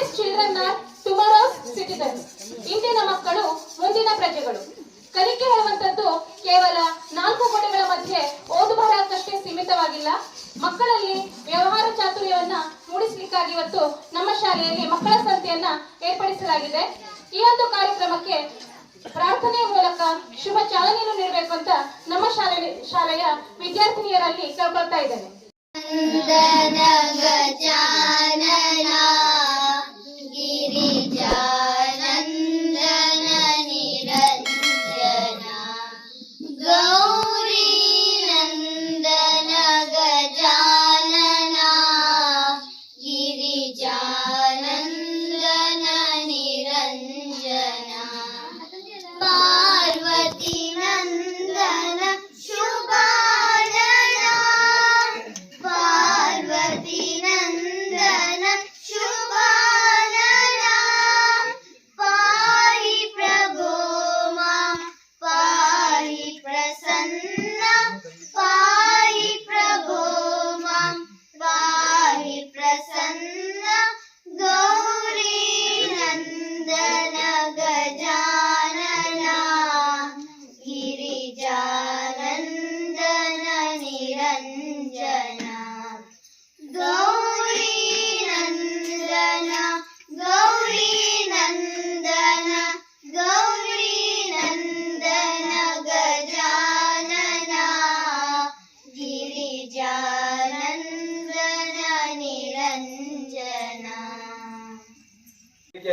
Today's children are tomorrow's citizens. ಇಂದಿನ ಮಕ್ಕಳು ಮುಂದಿನ ಪ್ರಜೆಗಳು. ಕಲಿಕೆ ಹೇಳುವಂತದ್ದು ಕೇವಲ 4 ಗೋಡೆಗಳ ಮಧ್ಯೆ ಓದು ಬರಹಕ್ಕಷ್ಟೇ ಸೀಮಿತವಾಗಿಲ್ಲ. ಮಕ್ಕಳಲ್ಲಿ ವ್ಯವಹಾರ ಚಾತುರ್ಯವನ್ನ ಮೂಡಿಸಲಿಕ್ಕಾಗಿ ಇವತ್ತು ನಮ್ಮ ಶಾಲೆಯಲ್ಲಿ ಮಕ್ಕಳ ಸಂತೆಯನ್ನ ಏರ್ಪಡಿಸಲಾಗಿದೆ. ಈ ಒಂದು ಕಾರ್ಯಕ್ರಮಕ್ಕೆ ಪ್ರಾರ್ಥನೆಯ ಮೂಲಕ ಶುಭ ಚಾಲನೆಯನ್ನು ನೀಡಬೇಕು ಅಂತ ನಮ್ಮ ಶಾಲೆಯ ವಿದ್ಯಾರ್ಥಿನಿಯರಲ್ಲಿ ಕೇಳ್ಕೊಳ್ತಾ ಇದ್ದೇನೆ.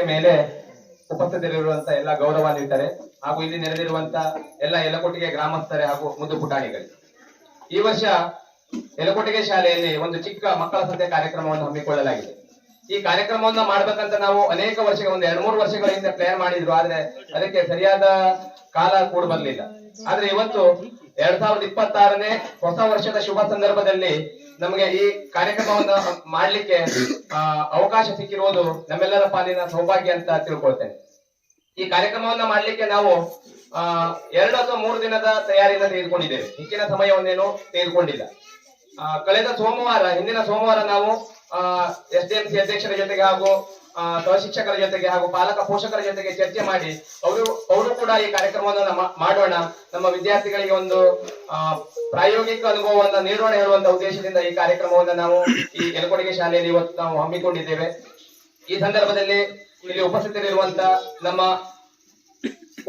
ಮೇಲೆ ಉಪಸ್ಥಿತರಿರುವಂತಹ ಎಲ್ಲ ಗೌರವಾನ್ವಿತರೆ ಹಾಗೂ ಇಲ್ಲಿ ನೆರೆದಿರುವಂತ ಎಲ್ಲ ಯಲಕೋಟೆಗೆ ಗ್ರಾಮಸ್ಥರೇ ಹಾಗೂ ಮುದ್ದು ಪುಟಾಣಿಗಳು, ಈ ವರ್ಷ ಯಲಕೋಟೆಗೆ ಶಾಲೆಯಲ್ಲಿ ಒಂದು ಚಿಕ್ಕ ಮಕ್ಕಳ ಸಂತೆ ಕಾರ್ಯಕ್ರಮವನ್ನು ಹಮ್ಮಿಕೊಳ್ಳಲಾಗಿದೆ. ಈ ಕಾರ್ಯಕ್ರಮವನ್ನ ಮಾಡ್ಬೇಕಂತ ನಾವು ಅನೇಕ ವರ್ಷಗಳ ಒಂದು 2-3 ವರ್ಷಗಳ ಹಿಂದೆ ಪ್ಲಾನ್ ಮಾಡಿದ್ರು, ಆದ್ರೆ ಅದಕ್ಕೆ ಸರಿಯಾದ ಕಾಲ ಕೂಡ ಬರಲಿಲ್ಲ. ಆದ್ರೆ ಇವತ್ತು 2026ನೇ ಹೊಸ ವರ್ಷದ ಶುಭ ಸಂದರ್ಭದಲ್ಲಿ ನಮಗೆ ಈ ಕಾರ್ಯಕ್ರಮವನ್ನ ಮಾಡ್ಲಿಕ್ಕೆ ಅವಕಾಶ ಸಿಕ್ಕಿರುವುದು ನಮ್ಮೆಲ್ಲರ ಪಾಲಿನ ಸೌಭಾಗ್ಯ ಅಂತ ತಿಳ್ಕೊಳ್ತೇನೆ. ಈ ಕಾರ್ಯಕ್ರಮವನ್ನ ಮಾಡ್ಲಿಕ್ಕೆ ನಾವು 2 ಅಥವಾ 3 ದಿನದ ತಯಾರಿಯಿಂದ ತೆಗೆದುಕೊಂಡಿದ್ದೇವೆ. ಹೆಚ್ಚಿನ ಸಮಯವನ್ನೇನು ತೆಗೆದುಕೊಂಡಿಲ್ಲ. ಹಿಂದಿನ ಸೋಮವಾರ ನಾವು SDMC ಅಧ್ಯಕ್ಷರ ಜೊತೆಗೆ ಹಾಗೂ ಸಹಶಿಕ್ಷಕರ ಜೊತೆಗೆ ಹಾಗೂ ಪಾಲಕ ಪೋಷಕರ ಜೊತೆಗೆ ಚರ್ಚೆ ಮಾಡಿ ಅವರು ಕೂಡ ಈ ಕಾರ್ಯಕ್ರಮವನ್ನು ಮಾಡೋಣ, ನಮ್ಮ ವಿದ್ಯಾರ್ಥಿಗಳಿಗೆ ಒಂದು ಪ್ರಾಯೋಗಿಕ ಅನುಭವವನ್ನು ನೀಡೋಣ ಹೇಳುವಂತ ಉದ್ದೇಶದಿಂದ ಈ ಕಾರ್ಯಕ್ರಮವನ್ನು ನಾವು ಈ ಯಲಕೋಟೆಗೆ ಶಾಲೆಯಲ್ಲಿ ಇವತ್ತು ನಾವು ಹಮ್ಮಿಕೊಂಡಿದ್ದೇವೆ. ಈ ಸಂದರ್ಭದಲ್ಲಿ ಇಲ್ಲಿ ಉಪಸ್ಥಿತರಿರುವಂತ ನಮ್ಮ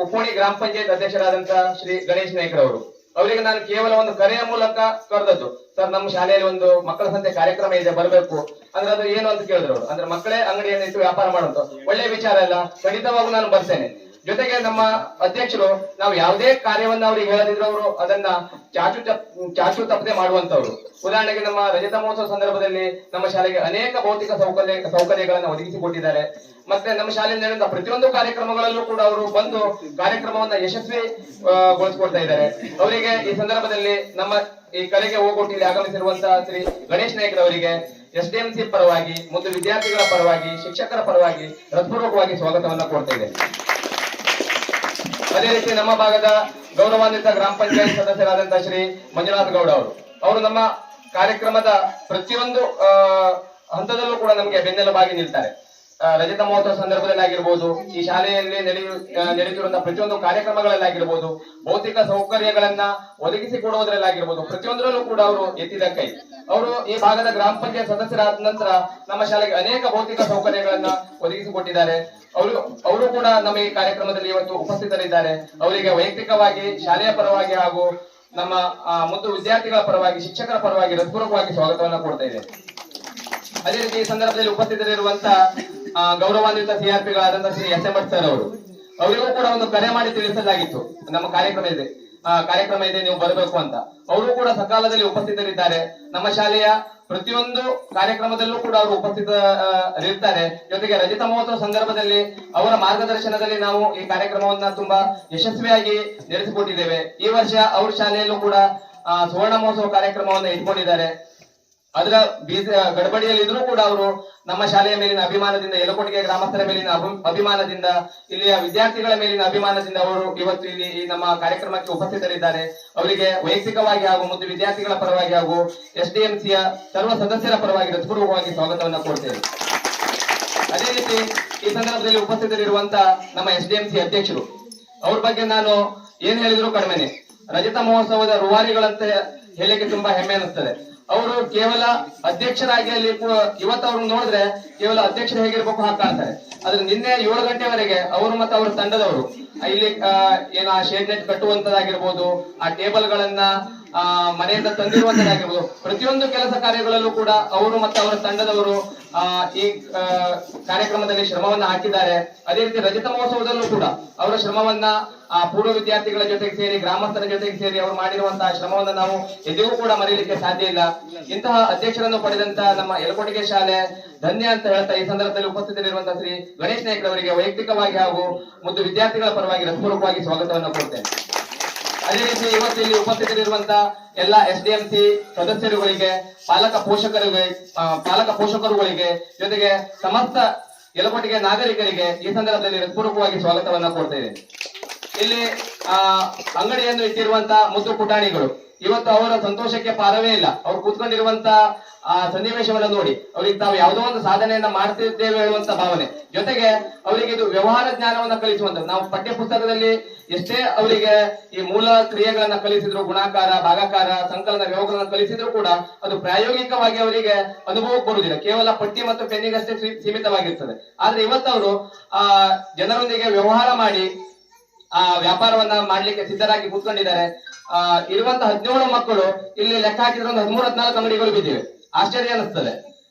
ಉಪ್ಪೋಣಿ ಗ್ರಾಮ ಪಂಚಾಯತ್ ಅಧ್ಯಕ್ಷರಾದಂತ ಶ್ರೀ ಗಣೇಶ್ ನಾಯ್ಕರವರು, ಅವರಿಗೆ ನಾನು ಕೇವಲ ಒಂದು ಕರೆಯ ಮೂಲಕ ಕರೆದದ್ದು, ಸರ್ ನಮ್ಮ ಶಾಲೆಯಲ್ಲಿ ಒಂದು ಮಕ್ಕಳ ಸಂತೆ ಕಾರ್ಯಕ್ರಮ ಇದೆ, ಬರಬೇಕು ಅಂದ್ರೆ ಅದು ಏನು ಅಂತ ಕೇಳಿದ್ರು ಅವರು. ಅಂದ್ರೆ ಮಕ್ಕಳೇ ಅಂಗಡಿಯನ್ನು ಇಟ್ಟು ವ್ಯಾಪಾರ ಮಾಡುವಂತ ಒಳ್ಳೆ ವಿಚಾರ ಅಲ್ಲ, ಖಂಡಿತವಾಗೂ ನಾನು ಬರ್ತೇನೆ. ಜೊತೆಗೆ ನಮ್ಮ ಅಧ್ಯಕ್ಷರು ನಾವು ಯಾವುದೇ ಕಾರ್ಯವನ್ನ ಅವ್ರಿಗೆ ಹೇಳದಿದ್ರು ಅವರು ಅದನ್ನ ಚಾಚು ತಪ್ಪದೆ ಮಾಡುವಂತವ್ರು. ಉದಾಹರಣೆಗೆ ನಮ್ಮ ರಜತ ಮಹೋತ್ಸವ ಸಂದರ್ಭದಲ್ಲಿ ನಮ್ಮ ಶಾಲೆಗೆ ಅನೇಕ ಭೌತಿಕ ಸೌಕರ್ಯಗಳನ್ನು ಒದಗಿಸಿಕೊಟ್ಟಿದ್ದಾರೆ. ಮತ್ತೆ ನಮ್ಮ ಶಾಲೆಯಲ್ಲಿ ನಡೆದ ಪ್ರತಿಯೊಂದು ಕಾರ್ಯಕ್ರಮಗಳಲ್ಲೂ ಕೂಡ ಅವರು ಬಂದು ಕಾರ್ಯಕ್ರಮವನ್ನ ಯಶಸ್ವಿಗೊಳಿಸಿಕೊಡ್ತಾ ಇದ್ದಾರೆ. ಅವರಿಗೆ ಈ ಸಂದರ್ಭದಲ್ಲಿ ನಮ್ಮ ಈ ಕರೆಗೆ ಹೋಗೊಟ್ಟು ಇಲ್ಲಿ ಆಗಮಿಸಿರುವಂತಹ ಶ್ರೀ ಗಣೇಶ್ ನಾಯ್ಕರವರಿಗೆ SDMC ಪರವಾಗಿ ಮತ್ತು ವಿದ್ಯಾರ್ಥಿಗಳ ಪರವಾಗಿ ಶಿಕ್ಷಕರ ಪರವಾಗಿ ಹೃತ್ಪೂರ್ವಕವಾಗಿ ಸ್ವಾಗತವನ್ನ ಕೊಡ್ತಾ ಇದ್ದೇನೆ. ಅದೇ ರೀತಿ ನಮ್ಮ ಭಾಗದ ಗೌರವಾನ್ವಿತ ಗ್ರಾಮ ಪಂಚಾಯತ್ ಸದಸ್ಯರಾದಂತಹ ಶ್ರೀ ಮಂಜುನಾಥ್ ಗೌಡ ಅವರು ನಮ್ಮ ಕಾರ್ಯಕ್ರಮದ ಪ್ರತಿಯೊಂದು ಹಂತದಲ್ಲೂ ಕೂಡ ನಮಗೆ ಬೆನ್ನೆಲುಬಾಗಿ ನಿಲ್ತಾರೆ. ರಜತ ಮಹೋತ್ಸವ ಸಂದರ್ಭದಲ್ಲಿ ಆಗಿರ್ಬೋದು, ಈ ಶಾಲೆಯಲ್ಲಿ ನಡೆಯುತ್ತಿರುವಂತಹ ಪ್ರತಿಯೊಂದು ಕಾರ್ಯಕ್ರಮಗಳಲ್ಲಾಗಿರ್ಬೋದು, ಭೌತಿಕ ಸೌಕರ್ಯಗಳನ್ನ ಒದಗಿಸಿಕೊಡುವುದರಲ್ಲಾಗಿರ್ಬೋದು, ಪ್ರತಿಯೊಂದರಲ್ಲೂ ಕೂಡ ಅವರು ಎತ್ತಿದ ಕೈ. ಅವರು ಈ ಭಾಗದ ಗ್ರಾಮ ಪಂಚಾಯತ್ ಸದಸ್ಯರಾದ ನಂತರ ನಮ್ಮ ಶಾಲೆಗೆ ಅನೇಕ ಭೌತಿಕ ಸೌಕರ್ಯಗಳನ್ನ ಒದಗಿಸಿಕೊಟ್ಟಿದ್ದಾರೆ. ಅವರು ಕೂಡ ನಮ್ಮ ಈ ಕಾರ್ಯಕ್ರಮದಲ್ಲಿ ಇವತ್ತು ಉಪಸ್ಥಿತರಿದ್ದಾರೆ. ಅವರಿಗೆ ವೈಯಕ್ತಿಕವಾಗಿ ಶಾಲೆಯ ಪರವಾಗಿ ಹಾಗೂ ನಮ್ಮ ಮುದ್ದು ವಿದ್ಯಾರ್ಥಿಗಳ ಪರವಾಗಿ ಶಿಕ್ಷಕರ ಪರವಾಗಿ ಹೃತ್ಪೂರ್ವಕವಾಗಿ ಸ್ವಾಗತವನ್ನ ಕೊಡ್ತಾ ಇದೆ. ಅದೇ ರೀತಿ ಈ ಸಂದರ್ಭದಲ್ಲಿ ಉಪಸ್ಥಿತರಿರುವಂತಹ ಗೌರವಾನ್ವಿತ CRPಗಳಾದಂತಹ ಶ್ರೀ SM ಭಟ್ ಸರ್ ಅವರಿಗೂ ಕೂಡ ಒಂದು ಕರೆ ಮಾಡಿ ತಿಳಿಸಲಾಗಿತ್ತು, ನಮ್ಮ ಕಾರ್ಯಕ್ರಮ ಇದೆ ನೀವು ಬರಬೇಕು ಅಂತ. ಅವರು ಕೂಡ ಸಕಾಲದಲ್ಲಿ ಉಪಸ್ಥಿತರಿದ್ದಾರೆ. ನಮ್ಮ ಶಾಲೆಯ ಪ್ರತಿಯೊಂದು ಕಾರ್ಯಕ್ರಮದಲ್ಲೂ ಕೂಡ ಅವರು ಉಪಸ್ಥಿತರಿರ್ತಾರೆ. ಜೊತೆಗೆ ರಜತ ಮಹೋತ್ಸವ ಸಂದರ್ಭದಲ್ಲಿ ಅವರ ಮಾರ್ಗದರ್ಶನದಲ್ಲಿ ನಾವು ಈ ಕಾರ್ಯಕ್ರಮವನ್ನ ತುಂಬಾ ಯಶಸ್ವಿಯಾಗಿ ನಡೆಸಿಕೊಟ್ಟಿದ್ದೇವೆ. ಈ ವರ್ಷ ಅವ್ರ ಶಾಲೆಯಲ್ಲೂ ಕೂಡ ಸುವರ್ಣ ಮಹೋತ್ಸವ ಕಾರ್ಯಕ್ರಮವನ್ನು ಇಟ್ಕೊಂಡಿದ್ದಾರೆ. ಅದರ ಗಡಬಡಿಯಲ್ಲಿ ಇದ್ರೂ ಕೂಡ ಅವರು ನಮ್ಮ ಶಾಲೆಯ ಮೇಲಿನ ಅಭಿಮಾನದಿಂದ, ಯಲಕೋಟೆಗೆ ಗ್ರಾಮಸ್ಥರ ಮೇಲಿನ ಅಭಿಮಾನದಿಂದ, ಇಲ್ಲಿಯ ವಿದ್ಯಾರ್ಥಿಗಳ ಮೇಲಿನ ಅಭಿಮಾನದಿಂದ ಅವರು ಇವತ್ತು ಇಲ್ಲಿ ನಮ್ಮ ಕಾರ್ಯಕ್ರಮಕ್ಕೆ ಉಪಸ್ಥಿತರಿದ್ದಾರೆ. ಅವರಿಗೆ ವೈಯಕ್ತಿಕವಾಗಿ ಹಾಗೂ ಮುದ್ದು ವಿದ್ಯಾರ್ಥಿಗಳ ಪರವಾಗಿ ಹಾಗೂ SDMCಯ ಸರ್ವ ಸದಸ್ಯರ ಪರವಾಗಿ ಹೃತ್ಪೂರ್ವಕವಾಗಿ ಸ್ವಾಗತವನ್ನ ಕೊಡ್ತೇವೆ. ಅದೇ ರೀತಿ ಈ ಸಂದರ್ಭದಲ್ಲಿ ಉಪಸ್ಥಿತರಿರುವಂತ ನಮ್ಮ SDMC ಅಧ್ಯಕ್ಷರು, ಅವ್ರ ಬಗ್ಗೆ ನಾನು ಏನ್ ಹೇಳಿದ್ರು ಕಡಿಮೆನೆ. ರಜತ ಮಹೋತ್ಸವದ ರೂವಾರಿಗಳಂತ ಹೇಳಿಕೆ ತುಂಬಾ ಹೆಮ್ಮೆ ಅನಿಸ್ತದೆ. ಅವರು ಕೇವಲ ಅಧ್ಯಕ್ಷರಾಗಿ ಅಲ್ಲಿ ಇವತ್ತು ಅವ್ರನ್ನ ನೋಡಿದ್ರೆ ಕೇವಲ ಅಧ್ಯಕ್ಷರು ಹೇಗಿರ್ಬೇಕು ಹಾಗೆ ಕಾಣ್ತಾರೆ. ಆದ್ರೆ ನಿನ್ನೆ 7 ಗಂಟೆವರೆಗೆ ಅವರು ಮತ್ತು ಅವರ ತಂಡದವರು ಇಲ್ಲಿ ಏನು ಆ ಶೇಡ್ ನೆಟ್ ಕಟ್ಟುವಂತದಾಗಿರ್ಬೋದು, ಆ ಟೇಬಲ್ ಗಳನ್ನ ಮನೆಯಿಂದ ತಂದಿರುವಂತದಾಗಿರ್ಬೋದು, ಪ್ರತಿಯೊಂದು ಕೆಲಸ ಕಾರ್ಯಗಳಲ್ಲೂ ಕೂಡ ಅವರು ಮತ್ತು ಅವರ ತಂಡದವರು ಈ ಕಾರ್ಯಕ್ರಮದಲ್ಲಿ ಶ್ರಮವನ್ನ ಹಾಕಿದ್ದಾರೆ. ಅದೇ ರೀತಿ ರಜತ ಮಹೋತ್ಸವದಲ್ಲೂ ಕೂಡ ಅವರ ಶ್ರಮವನ್ನ ಪೂರ್ವ ವಿದ್ಯಾರ್ಥಿಗಳ ಜೊತೆಗೆ ಸೇರಿ, ಗ್ರಾಮಸ್ಥರ ಜೊತೆಗೆ ಸೇರಿ ಅವರು ಮಾಡಿರುವಂತಹ ಶ್ರಮವನ್ನ ನಾವು ಎಂದಿಗೂ ಕೂಡ ಮರೆಯಲಿಕ್ಕೆ ಸಾಧ್ಯ ಇಲ್ಲ. ಇಂತಹ ಅಧ್ಯಕ್ಷರನ್ನು ಪಡೆದಂತ ನಮ್ಮ ಯಲಕೋಟೆ ಶಾಲೆ ಧನ್ಯ ಅಂತ ಹೇಳ್ತಾ ಈ ಸಂದರ್ಭದಲ್ಲಿ ಉಪಸ್ಥಿತರಿರುವಂತಹ ಶ್ರೀ ಗಣೇಶ್ ನಾಯ್ಕರವರಿಗೆ ವೈಯಕ್ತಿಕವಾಗಿ ಹಾಗೂ ಮುದ್ದು ವಿದ್ಯಾರ್ಥಿಗಳ ಪರವಾಗಿ ಹೃತ್ಪೂರ್ವಕವಾಗಿ ಸ್ವಾಗತವನ್ನು ಕೊಡ್ತೇನೆ. ಅದೇ ರೀತಿ ಇವತ್ತು ಇಲ್ಲಿ ಉಪಸ್ಥಿತರಿರುವಂತಹ ಎಲ್ಲ SDMC ಸದಸ್ಯರುಗಳಿಗೆ, ಪಾಲಕ ಪೋಷಕರುಗಳಿಗೆ, ಜೊತೆಗೆ ಸಮಸ್ತ ಯಲಕೋಟೆಯ ನಾಗರಿಕರಿಗೆ ಈ ಸಂದರ್ಭದಲ್ಲಿ ಹೃತ್ಪೂರ್ವಕವಾಗಿ ಸ್ವಾಗತವನ್ನ ಕೊಡ್ತೇವೆ. ಇಲ್ಲಿ ಅಂಗಡಿಯನ್ನು ಇಟ್ಟಿರುವಂತ ಮುದ್ದು ಪುಟಾಣಿಗಳು ಇವತ್ತು ಅವರ ಸಂತೋಷಕ್ಕೆ ಪಾರವೇ ಇಲ್ಲ. ಅವ್ರು ಕೂತ್ಕೊಂಡಿರುವಂತ ಸನ್ನಿವೇಶವನ್ನ ನೋಡಿ ಅವ್ರಿಗೆ ತಾವು ಯಾವುದೋ ಒಂದು ಸಾಧನೆಯನ್ನ ಮಾಡ್ತಿದ್ದೇವೆ ಹೇಳುವಂತ ಭಾವನೆ, ಜೊತೆಗೆ ಅವರಿಗೆ ಇದು ವ್ಯವಹಾರ ಜ್ಞಾನವನ್ನ ಕಲಿಸುವಂತ, ನಾವು ಪಠ್ಯ ಪುಸ್ತಕದಲ್ಲಿ ಎಷ್ಟೇ ಅವರಿಗೆ ಈ ಮೂಲ ಕ್ರಿಯೆಗಳನ್ನ ಕಲಿಸಿದ್ರು, ಗುಣಾಕಾರ, ಭಾಗಾಕಾರ, ಸಂಕಲನ, ವ್ಯವಕಲನ ಕಲಿಸಿದ್ರು ಕೂಡ ಅದು ಪ್ರಾಯೋಗಿಕವಾಗಿ ಅವರಿಗೆ ಅನುಭವಕ್ಕೆ ಬರುವುದಿಲ್ಲ. ಕೇವಲ ಪಟ್ಟಿ ಮತ್ತು ಪೆನ್ನಿಗಷ್ಟೇ ಸೀಮಿತವಾಗಿರ್ತದೆ. ಆದ್ರೆ ಇವತ್ತವರು ಜನರೊಂದಿಗೆ ವ್ಯವಹಾರ ಮಾಡಿ ವ್ಯಾಪಾರವನ್ನ ಮಾಡ್ಲಿಕ್ಕೆ ಸಿದ್ಧರಾಗಿ ಕೂತ್ಕೊಂಡಿದ್ದಾರೆ. ಇರುವಂತ 17 ಮಕ್ಕಳು ಇಲ್ಲಿ ಲೆಕ್ಕ ಹಾಕಿದ್ರೆ ಒಂದು 13-14 ಅಂಗಡಿಗಳು ಬಿದ್ದಿವೆ. ಆಶ್ಚರ್ಯ ಅನಿಸ್ತದೆ.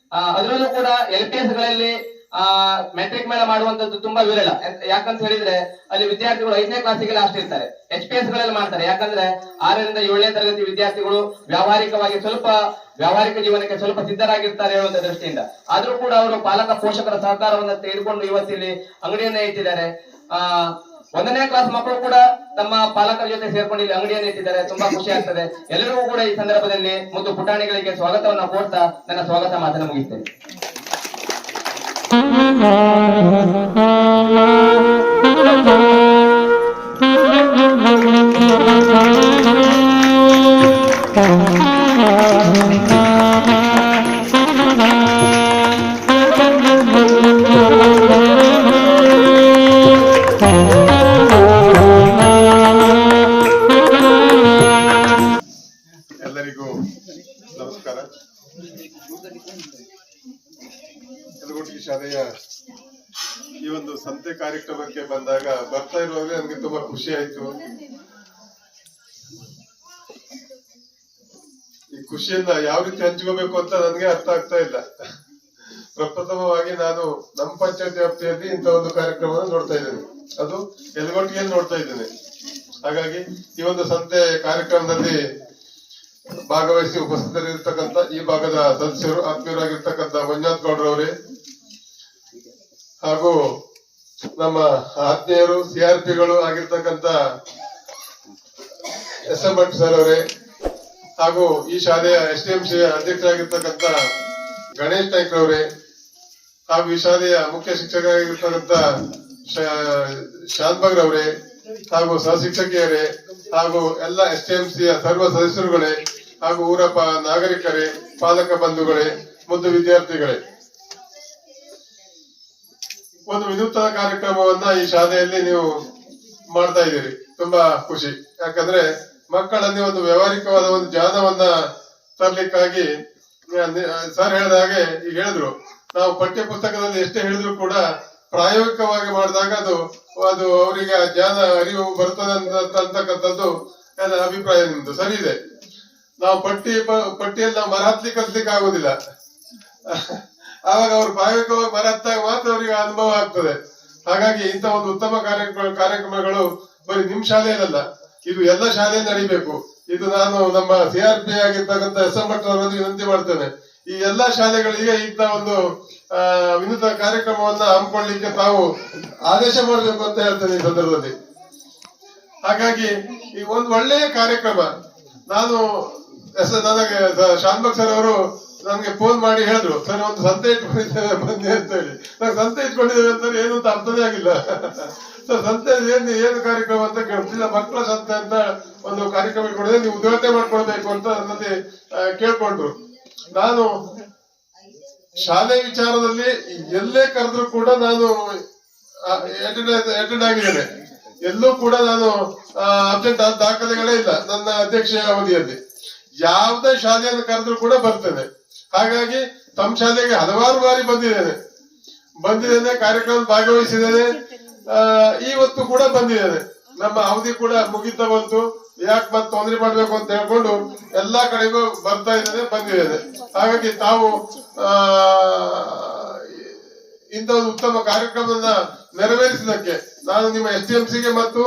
ಅದರಲ್ಲೂ ಕೂಡ LPS ಗಳಲ್ಲಿ ಮೆಟ್ರಿಕ್ ಮೇಳ ಮಾಡುವಂತದ್ದು ತುಂಬಾ ವಿರಳ. ಯಾಕಂತ ಹೇಳಿದ್ರೆ ಅಲ್ಲಿ ವಿದ್ಯಾರ್ಥಿಗಳು 5ನೇ ಕ್ಲಾಸಿಗೆ ಲಾಸ್ಟ್ ಇರ್ತಾರೆ. HPS ಗಳಲ್ಲಿ ಮಾಡ್ತಾರೆ. ಯಾಕಂದ್ರೆ 6ರಿಂದ 7ನೇ ತರಗತಿ ವಿದ್ಯಾರ್ಥಿಗಳು ವ್ಯಾವಹಾರಿಕ ಜೀವನಕ್ಕೆ ಸ್ವಲ್ಪ ಸಿದ್ಧರಾಗಿರ್ತಾರೆ ಹೇಳುವಂತ ದೃಷ್ಟಿಯಿಂದ. ಆದ್ರೂ ಕೂಡ ಅವರು ಪಾಲಕ ಪೋಷಕರ ಸಹಕಾರವನ್ನ ತೆಗೆದುಕೊಂಡು ಇವತ್ತಿಲ್ಲಿ ಅಂಗಡಿಯನ್ನ ಇಟ್ಟಿದ್ದಾರೆ. 1ನೇ ಕ್ಲಾಸ್ ಮಕ್ಕಳು ಕೂಡ ತಮ್ಮ ಪಾಲಕರ ಜೊತೆ ಸೇರ್ಕೊಂಡು ಇಲ್ಲಿ ಅಂಗಡಿಯನ್ನು ಇಟ್ಟಿದ್ದಾರೆ. ತುಂಬಾ ಖುಷಿ ಆಗ್ತದೆ. ಎಲ್ಲರಿಗೂ ಕೂಡ ಈ ಸಂದರ್ಭದಲ್ಲಿ ಮುದ್ದು ಪುಟಾಣಿಗಳಿಗೆ ಸ್ವಾಗತವನ್ನ ಕೋರ್ತಾ ನನ್ನ ಸ್ವಾಗತ ಮಾತನ್ನ ಮುಗಿಸ್ತೇನೆ. ಎಲ್ಲರಿಗೂ ನಮಸ್ಕಾರ. ಯಲಗೋಟೆ ಶಾಲೆಯ ಈ ಒಂದು ಸಂತೆ ಕಾರ್ಯಕ್ರಮಕ್ಕೆ ಬಂದಾಗ ಬರ್ತಾ ಇರುವಾಗಲೇ ನನಗೆ ತುಂಬಾ ಖುಷಿ ಆಯ್ತು. ಈ ಖುಷಿಯನ್ನ ಯಾವ ರೀತಿ ಹಂಚ್ಕೋಬೇಕು ಅಂತ ನನಗೆ ಅರ್ಥ ಆಗ್ತಾ ಇಲ್ಲ. ಪ್ರಪ್ರಥಮವಾಗಿ ನಾನು ನಮ್ಮ ಪಂಚಾಯತ್ ವ್ಯಾಪ್ತಿಯಲ್ಲಿ ಇಂಥ ಒಂದು ಕಾರ್ಯಕ್ರಮವನ್ನು ನೋಡ್ತಾ ಇದ್ದೇನೆ, ಅದು ಯಲಗೋಟೆಯಲ್ಲಿ ನೋಡ್ತಾ ಇದ್ದೇನೆ. ಹಾಗಾಗಿ ಈ ಒಂದು ಸಂತೆ ಕಾರ್ಯಕ್ರಮದಲ್ಲಿ ಭಾಗವಹಿಸಿ ಉಪಸ್ಥಿತರಿರ್ತಕ್ಕಂಥ ಈ ಭಾಗದ ಸದಸ್ಯರು, ಆತ್ಮೀಯರಾಗಿರ್ತಕ್ಕಂಥ ಮಂಜುನಾಥ್ ಗೌಡ್ರವರೇ, ಹಾಗೂ ನಮ್ಮ ಆತ್ಮೀಯರು CRPಗಳು ಆಗಿರ್ತಕ್ಕಂಥ SM ಭಟ್ ಸರ್ ಅವರೇ, ಹಾಗೂ ಈ ಶಾಲೆಯ SDMC ಅಧ್ಯಕ್ಷರಾಗಿರ್ತಕ್ಕಂಥ ಗಣೇಶ್ ನಾಯ್ಕರವರೇ, ಹಾಗೂ ಈ ಶಾಲೆಯ ಮುಖ್ಯ ಶಿಕ್ಷಕರಾಗಿರ್ತಕ್ಕಂಥ ಶಾಂತಬಾಗ್ ಅವರೇ, ಹಾಗೂ ಸಹಶಿಕ್ಷಕಿಯರೇ, ಹಾಗೂ ಎಲ್ಲ SDMCಯ ಸರ್ವ ಸದಸ್ಯರುಗಳೇ, ಹಾಗೂ ಊರ ನಾಗರಿಕರೇ, ಪಾಲಕ ಬಂಧುಗಳೇ, ಮುದ್ದು ವಿದ್ಯಾರ್ಥಿಗಳೇ, ಒಂದು ವಿನೂತನ ಕಾರ್ಯಕ್ರಮವನ್ನ ಈ ಶಾಲೆಯಲ್ಲಿ ನೀವು ಮಾಡ್ತಾ ಇದ್ದೀರಿ. ತುಂಬಾ ಖುಷಿ. ಯಾಕಂದ್ರೆ ಮಕ್ಕಳಲ್ಲಿ ಒಂದು ವ್ಯಾವಹಾರಿಕವಾದ ಒಂದು ಜ್ಞಾನವನ್ನ ತರ್ಲಿಕ್ಕಾಗಿ ಸರ್ ಹೇಳಿದ ಹಾಗೆ ಈಗ ಹೇಳಿದ್ರು, ನಾವು ಪಠ್ಯ ಪುಸ್ತಕದಲ್ಲಿ ಎಷ್ಟೇ ಹೇಳಿದ್ರು ಕೂಡ ಪ್ರಾಯೋಗಿಕವಾಗಿ ಮಾಡಿದಾಗ ಅದು ಅವರಿಗೆ ಜ್ಞಾನ ಅರಿವು ಬರ್ತದೆ ಅಂತಕ್ಕಂಥದ್ದು ನನ್ನ ಅಭಿಪ್ರಾಯ. ನಿಮ್ದು ಸರಿ ಇದೆ. ನಾವು ಪಟ್ಟಿಯಲ್ಲಿ ನಾವು ಮರ ಹತ್ಲಿಕ್ಕೆ ಆಗುದಿಲ್ಲ. ಆವಾಗ ಅವ್ರು ಪ್ರಾಯೋಗಿಕವಾಗಿ ಮರ ಹತ್ತಾಗ ಮಾತ್ರ ಅವರಿಗೆ ಅನುಭವ ಆಗ್ತದೆ. ಹಾಗಾಗಿ ಇಂಥ ಒಂದು ಉತ್ತಮ ಕಾರ್ಯಕ್ರಮಗಳು ಬರೀ ನಿಮ್ ಶಾಲೆಯಲ್ಲ, ಇದು ಎಲ್ಲ ಶಾಲೆಯಲ್ಲಿ ನಡೀಬೇಕು. ಇದು ನಾನು ನಮ್ಮ CRP ಆಗಿರ್ತಕ್ಕಂಥ SM ಭಟ್ ಅವರನ್ನು ವಿನಂತಿ ಮಾಡ್ತೇನೆ. ಈ ಎಲ್ಲಾ ಶಾಲೆಗಳಿಗೆ ಇಂಥ ಒಂದು ವಿನೂತನ ಕಾರ್ಯಕ್ರಮವನ್ನ ಹಮ್ಮಿಕೊಳ್ಳಿಕ್ಕೆ ತಾವು ಆದೇಶ ಮಾಡಬೇಕು ಅಂತ ಹೇಳ್ತೇನೆ ಈ ಸಂದರ್ಭದಲ್ಲಿ. ಹಾಗಾಗಿ ಈ ಒಂದು ಒಳ್ಳೆಯ ಕಾರ್ಯಕ್ರಮ. ನನಗೆ ಶಾಂತಬಾಗ್ ಸರ್ ಅವರು ನನ್ಗೆ ಫೋನ್ ಮಾಡಿ ಹೇಳಿದ್ರು, ಸರ್ ಒಂದು ಸಂತೆ ಇಟ್ಕೊಂಡಿದ್ದೇವೆ ಬನ್ನಿ ಅಂತ ಹೇಳಿ. ನಾನು ಸಂತೆ ಇಟ್ಕೊಂಡಿದ್ದೇವೆ ಅಂತ ಏನು ಅಂತ ಅರ್ಥನೇ ಆಗಿಲ್ಲ. ಸರ್ ಸಂತೆ ಏನು ಕಾರ್ಯಕ್ರಮ ಅಂತ ಕೇಳ್ತಿಲ್ಲ. ಮಕ್ಕಳ ಸಂತೆ ಅಂತ ಒಂದು ಕಾರ್ಯಕ್ರಮ ಇಟ್ಕೊಂಡಿದ್ದೆ, ನೀವು ಉದ್ಘಾಟನೆ ಮಾಡ್ಕೊಳ್ಬೇಕು ಅಂತ ನನ್ನಲ್ಲಿ ಕೇಳ್ಕೊಂಡ್ರು. ನಾನು ಶಾಲೆ ವಿಚಾರದಲ್ಲಿ ಎಲ್ಲೇ ಕರೆದ್ರು ಕೂಡ ನಾನು ಅಟೆಂಡ್ ಆಗಿದ್ದೇನೆ. ಎಲ್ಲೂ ಕೂಡ ನಾನು ಅಬ್ಸೆಂಟ್ ಆದ ದಾಖಲೆಗಳೇ ಇಲ್ಲ ನನ್ನ ಅಧ್ಯಕ್ಷೀಯ ಅವಧಿಯಲ್ಲಿ. ಯಾವುದೇ ಶಾಲೆಯನ್ನು ಕರೆದ್ರು ಕೂಡ ಬರ್ತೇನೆ. ಹಾಗಾಗಿ ತಮ್ಮ ಶಾಲೆಗೆ ಹಲವಾರು ಬಾರಿ ಬಂದಿದ್ದೇನೆ, ಕಾರ್ಯಕ್ರಮ ಭಾಗವಹಿಸಿದ್ದೇನೆ. ಇವತ್ತು ಕೂಡ ಬಂದಿದ್ದೇನೆ. ನಮ್ಮ ಅವಧಿ ಕೂಡ ಮುಗಿತಾ ಬಂತು, ಯಾಕೆ ಮತ್ತೆ ತೊಂದರೆ ಮಾಡ್ಬೇಕು ಅಂತ ಹೇಳ್ಕೊಂಡು ಎಲ್ಲಾ ಕಡೆಗೂ ಬರ್ತಾ ಬಂದಿದ್ದೇನೆ. ಹಾಗಾಗಿ ತಾವು ಇಂಥ ಒಂದು ಉತ್ತಮ ಕಾರ್ಯಕ್ರಮವನ್ನ ನೆರವೇರಿಸಿದ್ದಕ್ಕೆ ನಾನು ನಿಮ್ಮ STMCಗೆ ಮತ್ತು